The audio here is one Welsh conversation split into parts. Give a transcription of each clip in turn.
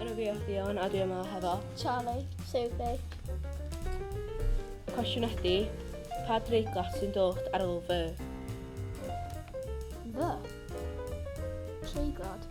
Enw fi yw Theon a dwi yma hefo Charlie, Sophie. cwestiwn ydi, pa dreiglas sy'n dod ar ôl fy? The. Treigad.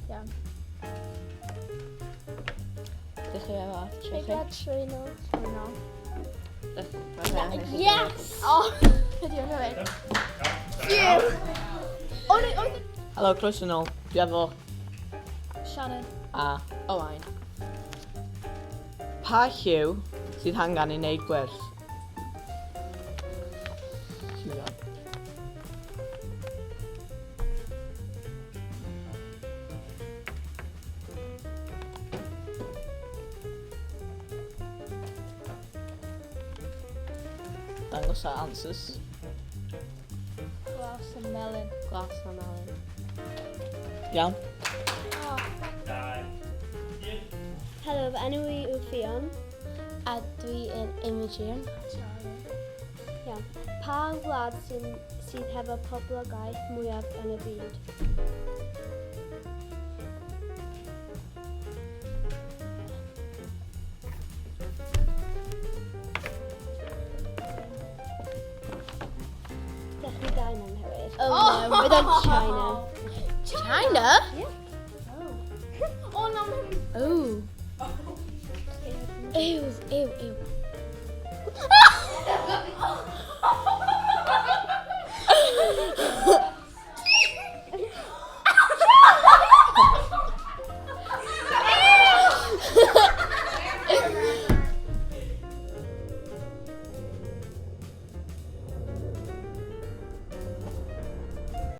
Iawn. Ydych chi efo? Treigad trwyno. Yes! O! Ydy o'n rhaid. Phew! Oedd... Helo, croeso nôl. Dwi efo Shannon. a Owain. Pa lliw sydd hangan i wneud gwerth? Lliwio. Dangos a answers. Glass and melon. Glas a melon. Iawn. Oh. Helo, fy enw i yw Fion. A dwi yn Imogen. Iawn. Pa wlad sydd hefo poblogaeth mwyaf yn y byd? Dech chi dau yn anghywir. Oh, no, bydd o'n China. China? Yeah. Oh no. Oh. Ew, ew, ew.